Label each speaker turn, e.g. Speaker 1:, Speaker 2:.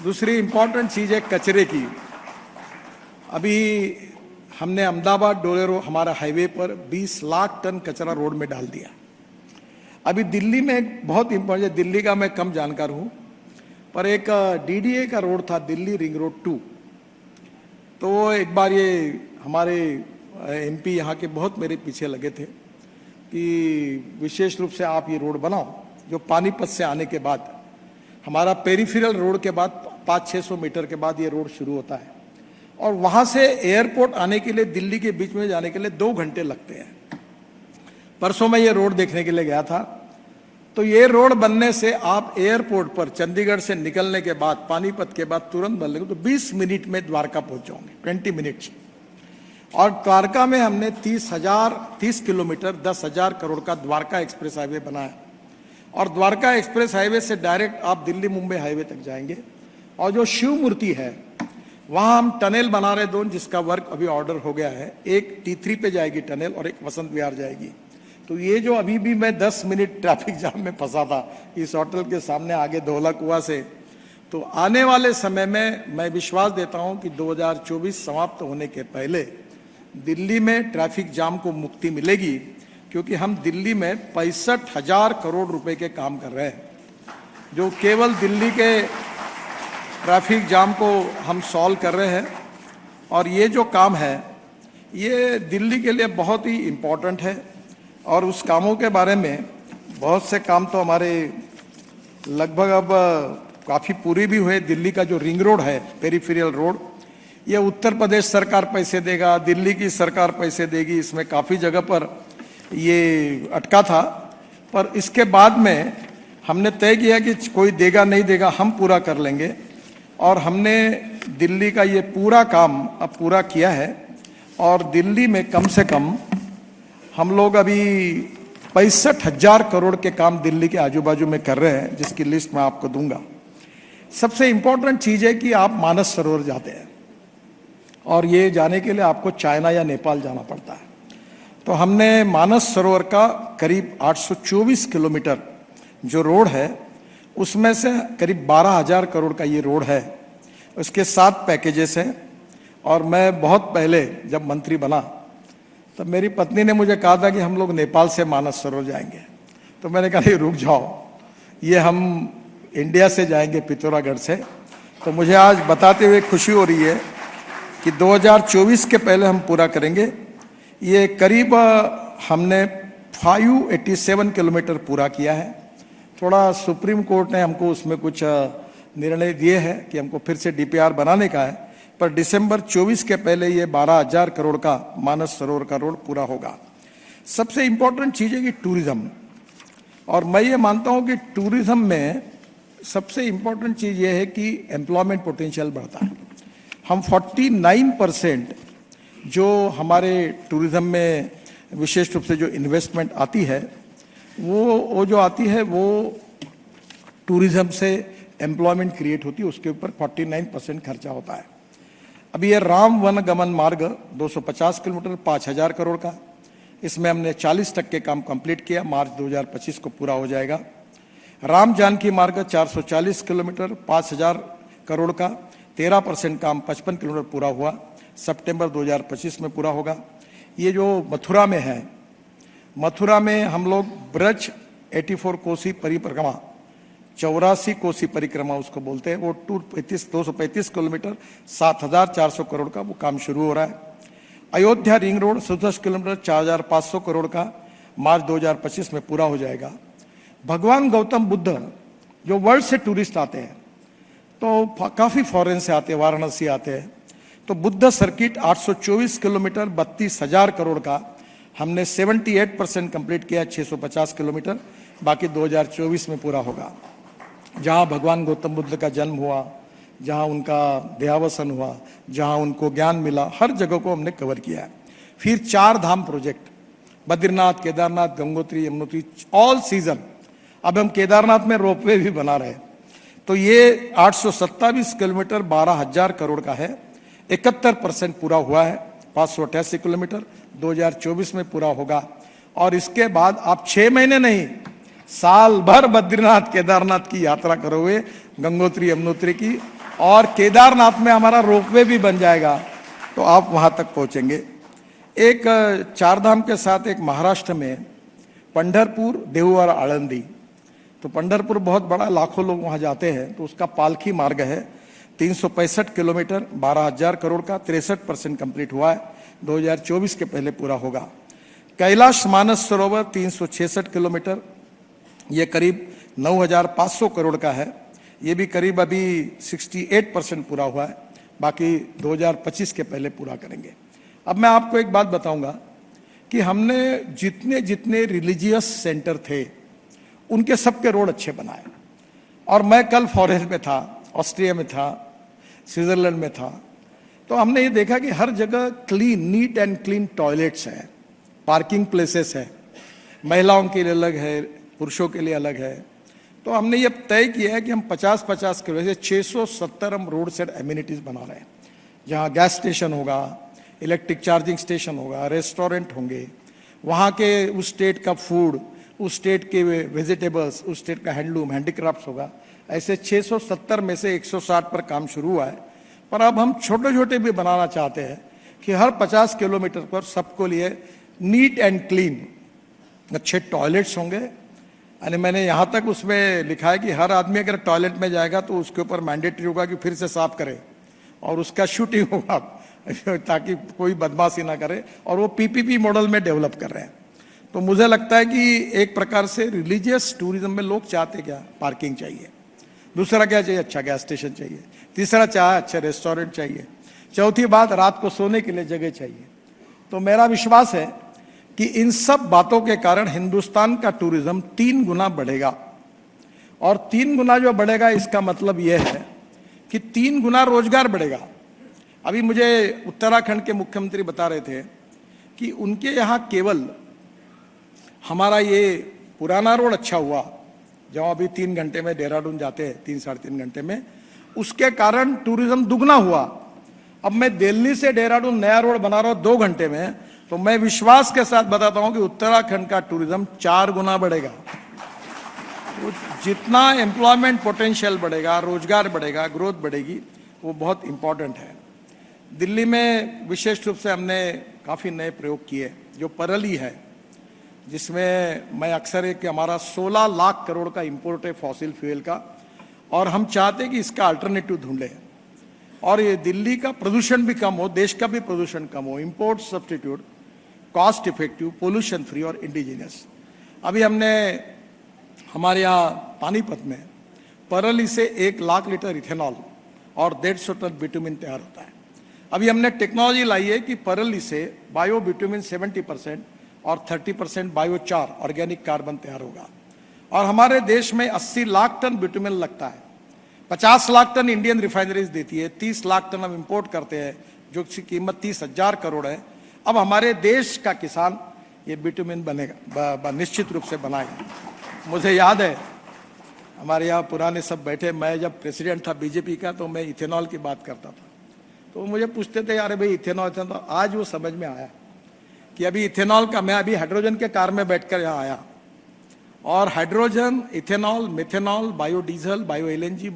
Speaker 1: दूसरी इंपॉर्टेंट चीज़ है कचरे की। अभी हमने अहमदाबाद डोलेरो हमारा हाईवे पर 20 लाख टन कचरा रोड में डाल दिया। अभी दिल्ली में एक बहुत इंपॉर्टेंट, दिल्ली का मैं कम जानकार हूँ, पर एक डीडीए का रोड था दिल्ली रिंग रोड 2। तो वो एक बार ये हमारे एमपी यहाँ के बहुत मेरे पीछे लगे थे कि विशेष रूप से आप ये रोड बनाओ, जो पानीपत से आने के बाद हमारा पेरिफेरल रोड के बाद 500-600 मीटर के बाद ये रोड शुरू होता है और वहाँ से एयरपोर्ट आने के लिए दिल्ली के बीच में जाने के लिए 2 घंटे लगते हैं। परसों मैं ये रोड देखने के लिए गया था। तो ये रोड बनने से आप एयरपोर्ट पर चंडीगढ़ से निकलने के बाद पानीपत के बाद तुरंत बनने को तो 20 मिनट में द्वारका पहुंच जाओगे, 20 मिनट्स। और द्वारका में हमने 30 किलोमीटर 10,000 करोड़ का द्वारका एक्सप्रेस हाईवे बनाया और द्वारका एक्सप्रेस हाईवे से डायरेक्ट आप दिल्ली मुंबई हाईवे तक जाएंगे। और जो शिव मूर्ति है वहां हम टनल बना रहे 2, जिसका वर्क अभी ऑर्डर हो गया है। एक T3 पे जाएगी टनल और एक वसंत विहार जाएगी। तो ये जो अभी भी मैं 10 मिनट ट्रैफिक जाम में फंसा था इस होटल के सामने आगे धौला कुआं से, तो आने वाले समय में मैं विश्वास देता हूं कि 2024 समाप्त होने के पहले दिल्ली में ट्रैफिक जाम को मुक्ति मिलेगी, क्योंकि हम दिल्ली में 65,000 करोड़ रुपए के काम कर रहे हैं, जो केवल दिल्ली के ट्रैफिक जाम को हम सॉल्व कर रहे हैं। और ये जो काम है ये दिल्ली के लिए बहुत ही इम्पोर्टेंट है और उस कामों के बारे में बहुत से काम तो हमारे लगभग अब काफ़ी पूरी भी हुए। दिल्ली का जो रिंग रोड है, पेरिफेरल रोड, ये उत्तर प्रदेश सरकार पैसे देगा, दिल्ली की सरकार पैसे देगी। इसमें काफ़ी जगह पर ये अटका था, पर इसके बाद में हमने तय किया कि कोई देगा नहीं देगा, हम पूरा कर लेंगे। और हमने दिल्ली का ये पूरा काम अब पूरा किया है और दिल्ली में कम से कम हम लोग अभी 65,000 करोड़ के काम दिल्ली के आजू बाजू में कर रहे हैं, जिसकी लिस्ट मैं आपको दूंगा। सबसे इम्पोर्टेंट चीज़ है कि आप मानस सरोवर जाते हैं और ये जाने के लिए आपको चाइना या नेपाल जाना पड़ता है। तो हमने मानस सरोवर का करीब 824 किलोमीटर जो रोड है उसमें से करीब 12,000 करोड़ का ये रोड है। उसके 7 पैकेजेस हैं। और मैं बहुत पहले जब मंत्री बना तब मेरी पत्नी ने मुझे कहा था कि हम लोग नेपाल से मानस सरोवर जाएंगे। तो मैंने कहा नहीं, रुक जाओ, ये हम इंडिया से जाएंगे पिथौरागढ़ से। तो मुझे आज बताते हुए खुशी हो रही है कि 2024 के पहले हम पूरा करेंगे। ये करीब हमने 587 किलोमीटर पूरा किया है। थोड़ा सुप्रीम कोर्ट ने हमको उसमें कुछ निर्णय दिए हैं कि हमको फिर से DPR बनाने का है, पर दिसंबर 24 के पहले ये 12,000 करोड़ का मानस सरोवर का रोड पूरा होगा। सबसे इम्पोर्टेंट चीज़ है कि टूरिज्म, और मैं ये मानता हूँ कि टूरिज्म में सबसे इम्पोर्टेंट चीज़ ये है कि एम्प्लॉयमेंट पोटेंशियल बढ़ता है। हम 49% जो हमारे टूरिज्म में विशेष रूप से जो इन्वेस्टमेंट आती है वो जो आती है वो टूरिज्म से एम्प्लॉयमेंट क्रिएट होती है, उसके ऊपर 49% खर्चा होता है। अभी ये राम वन गमन मार्ग 250 किलोमीटर 5,000 करोड़ का, इसमें हमने 40% काम कंप्लीट किया, मार्च 2025 को पूरा हो जाएगा। राम जानकी मार्ग 440 किलोमीटर 5,000 करोड़ का, 13% काम 55 किलोमीटर पूरा हुआ, सितंबर 2025 में पूरा होगा। ये जो मथुरा में है, मथुरा में हम लोग ब्रज 84 कोसी परिक्रमा, 84 कोसी परिक्रमा उसको बोलते हैं, वो 235 किलोमीटर 7,400 करोड़ का वो काम शुरू हो रहा है। Ayodhya ring road 67 kilometre 4,500 crore का मार्च 2025 में पूरा हो जाएगा। भगवान गौतम बुद्ध जो वर्ल्ड से टूरिस्ट आते हैं, तो काफ़ी फॉरेन से आते हैं, वाराणसी आते हैं, तो बुद्ध सर्किट 824 किलोमीटर 32,000 करोड़ का हमने 78% कंप्लीट किया, 650 किलोमीटर, बाकी 2024 में पूरा होगा। जहाँ भगवान गौतम बुद्ध का जन्म हुआ, जहाँ उनका देहावसन हुआ, जहाँ उनको ज्ञान मिला, हर जगह को हमने कवर किया है। फिर 4 Dham project, Badrinath, Kedarnath, Gangotri, Yamunotri, all season. अब हम केदारनाथ में रोपवे भी बना रहे हैं। तो ये 827 किलोमीटर 12,000 करोड़ का है, 71% पूरा हुआ है। 588 किलोमीटर 2024 में पूरा होगा। और इसके बाद आप 6 महीने नहीं, साल भर बद्रीनाथ केदारनाथ की यात्रा करोगे, गंगोत्री यमुनोत्री की, और केदारनाथ में हमारा रोपवे भी बन जाएगा तो आप वहां तक पहुंचेंगे। एक चारधाम के साथ एक महाराष्ट्र में पंढरपुर, देहू और आळंदी। तो पंढरपुर बहुत बड़ा, लाखों लोग वहां जाते हैं, तो उसका पालकी मार्ग है 365 किलोमीटर, 12,000 करोड़ का, 63% कंप्लीट हुआ है, 2024 के पहले पूरा होगा। कैलाश मानस सरोवर 366 किलोमीटर, ये करीब 9,500 करोड़ का है, ये भी करीब अभी 68% पूरा हुआ है, बाकी 2025 के पहले पूरा करेंगे। अब मैं आपको एक बात बताऊंगा कि हमने जितने जितने रिलीजियस सेंटर थे उनके सबके रोड अच्छे बनाए। और मैं कल फॉरेन में था, ऑस्ट्रिया में था, स्विट्जरलैंड में था, तो हमने ये देखा कि हर जगह clean, neat and clean toilets हैं, पार्किंग प्लेसेस है, महिलाओं के लिए अलग है, पुरुषों के लिए अलग है। तो हमने ये तय किया है कि हम 50-50 किलो से 670 हम रोड साइड एमिनिटीज बना रहे हैं, जहाँ गैस स्टेशन होगा, इलेक्ट्रिक चार्जिंग स्टेशन होगा, रेस्टोरेंट होंगे, वहाँ के उस स्टेट का फूड, उस स्टेट के वेजिटेबल्स, उस स्टेट का हैंडलूम, हैंडीक्राफ्ट्स होगा। ऐसे 670 में से 160 पर काम शुरू हुआ है, पर अब हम छोटे छोटे भी बनाना चाहते हैं कि हर 50 किलोमीटर पर सबको लिए नीट एंड क्लीन अच्छे टॉयलेट्स होंगे। यानी मैंने यहाँ तक उसमें लिखा है कि हर आदमी अगर टॉयलेट में जाएगा तो उसके ऊपर मैंडेटरी होगा कि फिर से साफ करे, और उसका शूटिंग होगा ताकि कोई बदमाशी ना करे, और वो पीपीपी मॉडल में डेवलप कर रहे हैं। तो मुझे लगता है कि एक प्रकार से रिलीजियस टूरिज्म में लोग चाहते क्या, पार्किंग चाहिए, दूसरा क्या चाहिए, अच्छा गैस स्टेशन चाहिए, तीसरा चाहे अच्छे रेस्टोरेंट चाहिए, चौथी बात रात को सोने के लिए जगह चाहिए। तो मेरा विश्वास है कि इन सब बातों के कारण हिंदुस्तान का टूरिज्म 3 गुना बढ़ेगा। और 3 गुना जो बढ़ेगा इसका मतलब यह है कि 3 गुना रोजगार बढ़ेगा। अभी मुझे उत्तराखंड के मुख्यमंत्री बता रहे थे कि उनके यहाँ केवल हमारा ये पुराना रोड अच्छा हुआ, जहाँ अभी 3 घंटे में देहरादून जाते हैं, 3-3.5 घंटे में, उसके कारण टूरिज्म दुगना हुआ। अब मैं दिल्ली से देहरादून नया रोड बना रहा हूँ 2 घंटे में, तो मैं विश्वास के साथ बताता हूं कि उत्तराखंड का टूरिज्म 4 गुना बढ़ेगा। तो जितना एम्प्लॉयमेंट पोटेंशियल बढ़ेगा, रोजगार बढ़ेगा, ग्रोथ बढ़ेगी, वो बहुत इंपॉर्टेंट है। दिल्ली में विशेष रूप से हमने काफ़ी नए प्रयोग किए, जो परली है, जिसमें मैं अक्सर है कि हमारा 16 लाख करोड़ का इंपोर्ट है फॉसिल फ्यूल का, और हम चाहते हैं कि इसका अल्टरनेटिव ढूंढे और ये दिल्ली का प्रदूषण भी कम हो, देश का भी प्रदूषण कम हो, import substitute, cost effective, pollution free और इंडिजिनियस। अभी हमने हमारे यहाँ पानीपत में परली से 1 लाख लीटर इथेनॉल और 150 टन बिटुमिन तैयार होता है। अभी हमने टेक्नोलॉजी लाई है कि परली से बायो बिटुमिन 70% और 30% बायोचार ऑर्गेनिक कार्बन तैयार होगा। और हमारे देश में 80 लाख टन बिटुमिन लगता है, 50 लाख टन इंडियन रिफाइनरीज देती है, 30 लाख टन हम इंपोर्ट करते हैं, जो की कीमत 30,000 करोड़ है। अब हमारे देश का किसान ये बिटुमिन बनेगा, निश्चित रूप से बनाएगा। मुझे याद है हमारे यहाँ पुराने सब बैठे, मैं जब प्रेसिडेंट था बीजेपी का, तो मैं इथेनॉल की बात करता था, तो मुझे पूछते थे यार भाई इथेनॉल, तो आज वो समझ में आया कि अभी इथेनॉल का, मैं अभी हाइड्रोजन के कार में बैठकर यहाँ आया, और hydrogen, ethanol, methanol, biodiesel, bio LNG,